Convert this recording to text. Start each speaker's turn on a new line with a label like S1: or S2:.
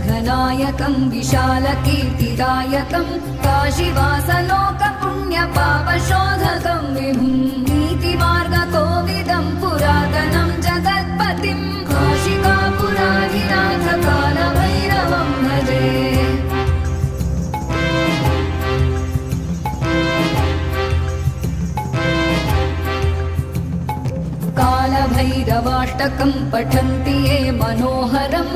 S1: विघ्ननायकं विशालकीर्तिदायकं काशीवासलोकपुण्यपापशोधकं विभुं नीतिमार्गकोविदं पुरातनं जगत्पतिं काशिकापुराधिनाथ कालभैरवं भजे। कालभैरवाष्टकं पठन्ति ये मनोहरं